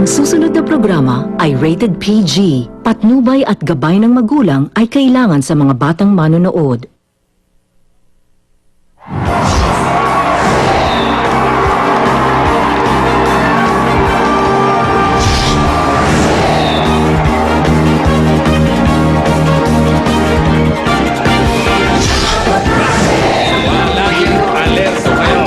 Ang susunod na programa ay rated PG. Patnubay at gabay ng magulang ay kailangan sa mga batang manonood. Laging alerto kayo.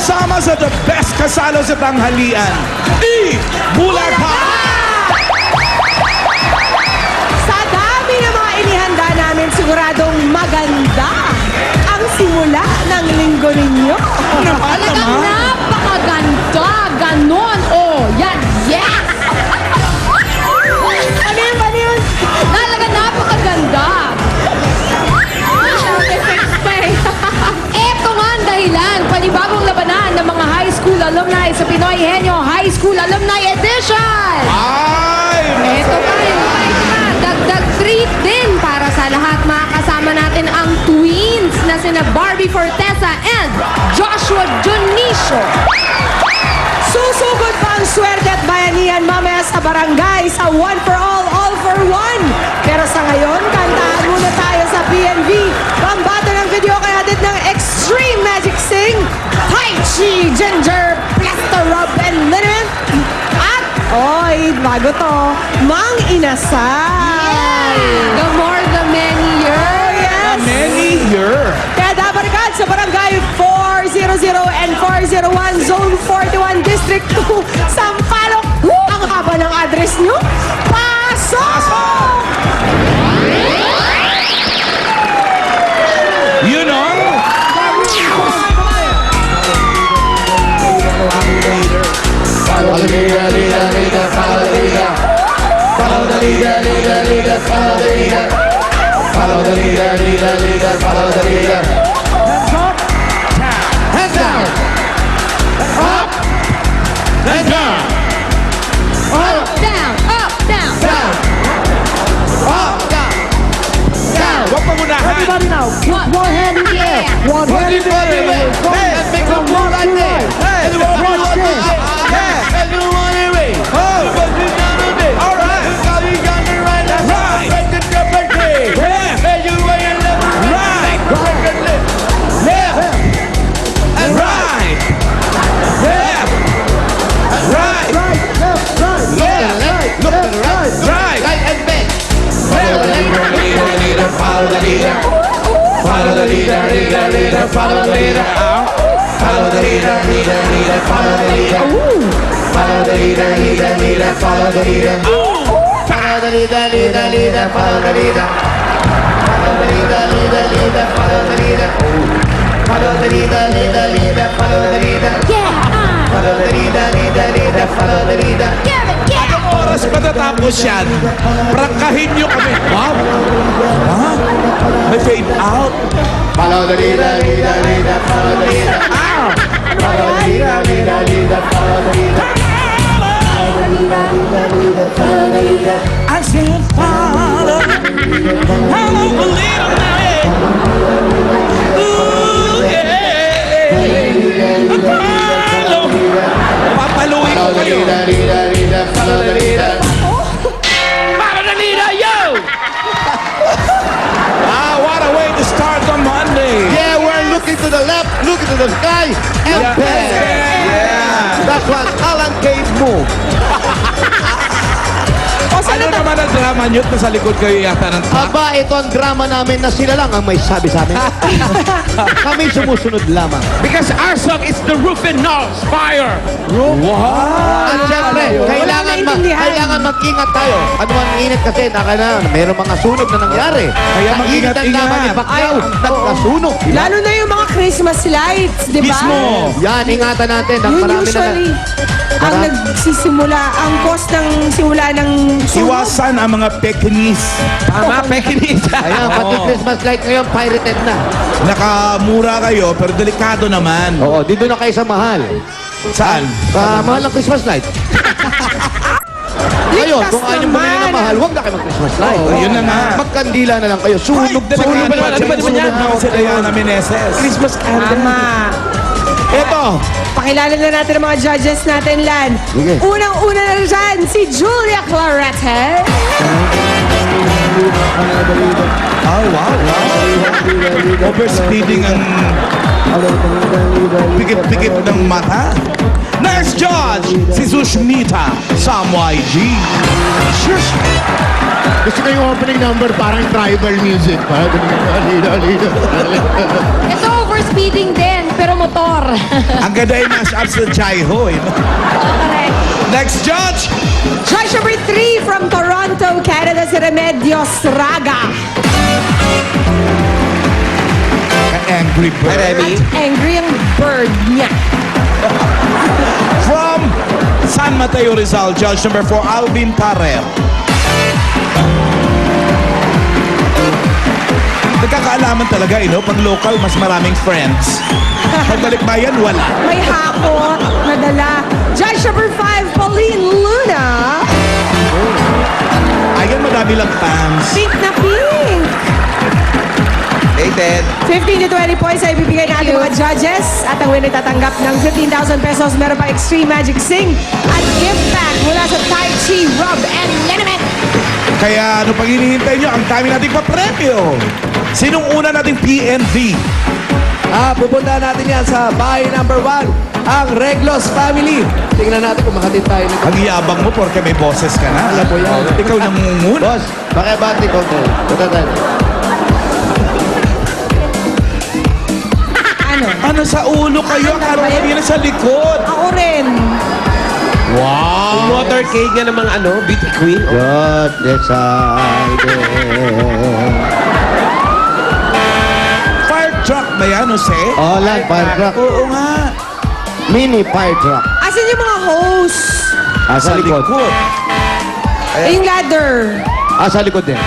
Sama sa the best kasalo sa tanghalian. Bulacan! Sa dami ng mga inihanda namin, siguradong maganda ang simula ng linggo ninyo. Talagang napakaganda. Ganon. Oh, yan. Yes! Ano yun? Talagang napakaganda. Ito nga ang dahilan. Panibagong labanan ng mga high school alumni sa Pinoy Henyo High School Alumni Edition. Ay! Ito pa. Dagdag treat din para sa lahat. Makakasama natin ang twins na sina Barbie Fortesa and Joshua Junicio. Susugod pa ang swerte at bayanihan mamaya sa barangay sa One for All for One. Pero sa ngayon, kantahan muna tayo sa PNV. Pambato ng video kaya din ng Extreme Magic Sing, Tai Chi, Ginger, Plaster Rub, and Liniment. At, bago to, Mang Inasal. The more the merrier. Yes. Many year. Kaya dabarkad sa barangay 400 and 401 Zone 41 District 2 Sampaloc. Ang haba ng address nyo. Pasok! You know? Follow the leader, leader, leader, follow the leader. Follow the leader, leader, leader, follow the leader. Follow the leader, leader, leader, follow the leader. Hands down. Up. Hands down. Up. Down, up, down. Down. Up. Down. Down. Huwag pangunahan. Everybody now, put one hand in the air. One Put hand in it the on the way. air. Hey, and make them move like that. Hey, and move like that. Yeah. And you want it right. Oh, but you got it. All right. You got it right. Right. Break the double K. Yeah. And you way and left. Right. Break it left. Left. And right. Left. Right. Right. Left. Right. Left. Look to the right. Right. Right and back. Follow the leader, leader, leader, follow the leader. Follow the leader, leader, leader, follow the leader. Follow the leader, leader, leader, follow the leader. Follow the leader, leader, leader, follow the leader. Follow the leader, leader, leader, follow the leader. Follow the leader, leader, leader, follow the leader. Follow the leader, leader, leader, follow the leader. Follow the leader, leader, leader, follow the leader. Anong oras matatapos yan? Prangkahin nyo kami. Wow. Ha? May fade out. Follow the leader, leader, leader, follow the leader. Follow the leader, leader, leader, follow the leader. Follow the leader, leader, leader, follow the leader. I said follow. Follow the leader now. Ooh, yeah. Follow. Papaluin ko kayo. That was Alan K. Move. O saan Ano na naman ang drama nyo? Nasa likod kayo yata ng truck. Aba, ito ang drama namin na sila lang ang may sabi sa amin. Kami sumusunod lamang. Because our song is the Rufin Knolls Fire. At syempre, Walang naintindihan. kailangan mag-ingat tayo. Ano ang ingat kasi mayroong mga sunog na nangyari. Kaya Sa init ng laban ni Pacquiao, nagkasunog. Lalo na yung mga Christmas lights, di ba? Mismo. Yan, ingatan natin. Ang Yun marami usually, ang Marami. nagsisimula, ang cause ng simula ng sunog. Iwasan ang mga Pekinese. Tama, Pekinese. Ayan, pati Christmas light ngayon, pirated na. Nakamura kayo, pero delikado naman. Oo, dito na kayo sa mahal. Saan? Mahal ang Christmas light. Ngayon, Ligtas kung ayaw nyo bumili ng naman. mahal, huwag na kayo mag-Christmas light. Oo, yun na nga. Magkandila na lang kayo. Sunog Delikado sunog ba naman? Ano ba naman yan? Sunog si Diana Meneses. Christmas candle. Tama. Ito. Pakilala na natin ang mga judges natin, Lan. Sige. Unang-una na dyan, si Julia Clarete. Oh, wow. Overspeeding ang pikit-pikit ng mata. Next judge, si Sushmita Samway G. Shush! Gusto ko yung opening number, parang tribal music. Parang Ito overspeeding din, pero motor. Ang ganda yung mash-up sa Jaiho. Eh. Correct. Next judge, Judge number 3 from Toronto, Canada, si Remedios Raga. Angry Bird. At angry ang bird niya. From San Mateo Rizal, judge number 4, Alvin Parer. Nagkakaalaman talaga, pag local, mas maraming friends. Pagbalik bayan, wala. May hakot, nadala. Judge number 5, Pauline Luna. Ayan, madami lang fans. Pink na pink. Dated. 15 to 20 points ay ibibigay ng ating mga judges. At ang winner tatanggap ng 15,000 pesos. Meron pa Extreme Magic Sing at gift pack mula sa Tai Chi Rub and Liniment. Kaya ano pag hinihintay nyo, ang dami nating papremyo. Sinong una nating PNV? Pupunta natin yan sa bahay number 1, ang Reglos Family. Tingnan natin kung makatid tayo ng Ang yabang mo porque may boses ka na. Alam mo yan. Ikaw nangunguna. Boss, pakibati ko. Punta tayo. Ano? Ano sa ulo kayo? Akala ko kanina sa likod. Ako rin. Yung motorcade nga ng mga Beauty Queen. God decided. Fire truck ba yan, Jose? Oh, land fire truck. Oo nga. Mini fire truck. Asan yung mga hose? Sa likod. Yung ladder. Sa likod din.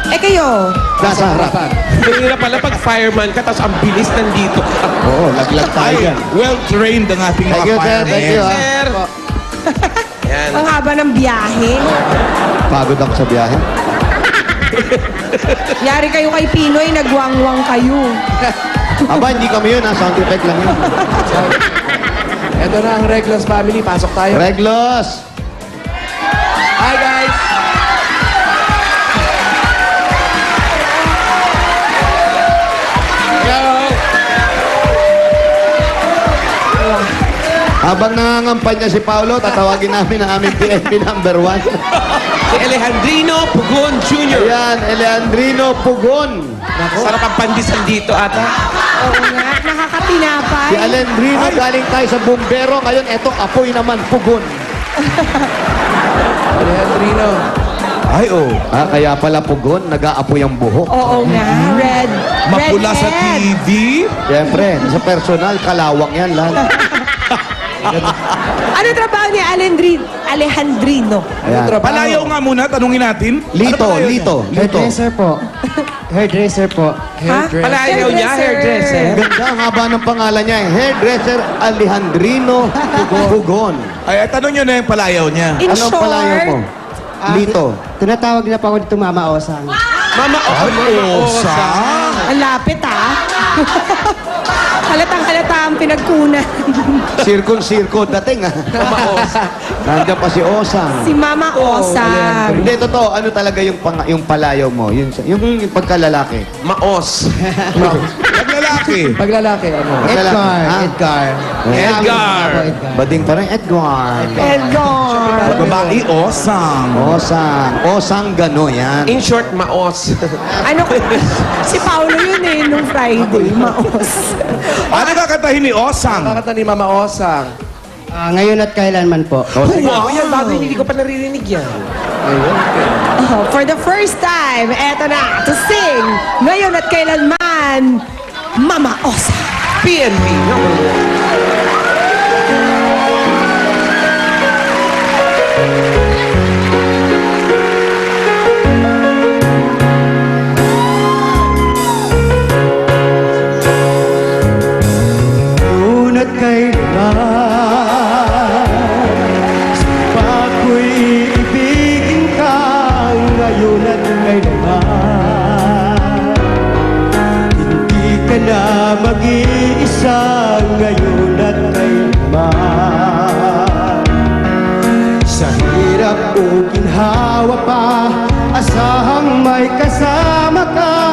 Eh kayo? Nasa harap. Mahirap pala pag fireman ka, tapos ang bilis nandito. Oo, laglag tayo Ay, dyan. well-trained ang ating Thank mga you, sir. Thank you, firemen. Sir! Yan. Ang haba ng biyahe. Pagod ako sa biyahe. Yari kayo kay Pinoy, nagwangwang kayo. Aba, hindi kami yun. Sound effect lang yun. Ito na ang Reglos Family. Pasok tayo. Reglos! Hi guys! Habang nangangampanya si Paolo, tatawagin namin ang aming PNP number 1. Si Alejandrino Pugon Jr. Ayan, Eleandrino Pugon. Sarap ang pandesal dito ata. Oo nga, nakakatinapay. Si Alejandrino galing tayo sa bumbero. Ngayon, eto, apoy naman, Pugon. Alejandrino. Ay, oh. Kaya pala Pugon, nag-aapoy ang buhok. Oo nga, red. Mapula sa redhead. TV. Siyempre, sa personal, kalawang yan lahat. Ano trabaho ni Alejandrino? Ayan. Palayaw nga muna, tanungin natin. Lito, Ano palayaw Lito, Lito. Hairdresser po. Hairdresser po. Ha? Palayaw niya, hairdresser. Ganda ang haba ng pangalan niya. Hairdresser Alejandrino Pugon. Ay, tanong nyo na yung palayaw niya. In Anong short, palayaw mo? Lito. Tinatawag na po ako dito Mama Osang. Mama, Osa. ang lapit Halatang-halata ang pinagkunan. Sirkon-sirko dating Nandiyan pa si Osang. Si Mama Osang. Hindi, totoo. Ano talaga yung palayaw mo? Yung pagkalalaki. Maos. Pag lalaki, lalaki. Pag lalaki, ano? Edgar. Edgar. Edgar. Bading pa rin, Edgar. Edgar. Pag babae, Osang. Osang. Osang gano yan. In short, maos. Ano? Si Paolo yun eh, nung Friday. Maos. Ano kakantahin ni Osang? Kakanta ni Mama Osang. Ngayon at kailanman po. Wow, yan, bago hindi ko pa naririnig yan. Oh, for the first time, eto na, to sing, ngayon at kailanman, Mama Osa. PNP. Ngayon at kailanman, ako'y ibigin ka. Ngayon at kailanman, hindi ka na mag-iisa. Ngayon at kailanman, sa hirap o ginhawa pa, asahang may kasama ka.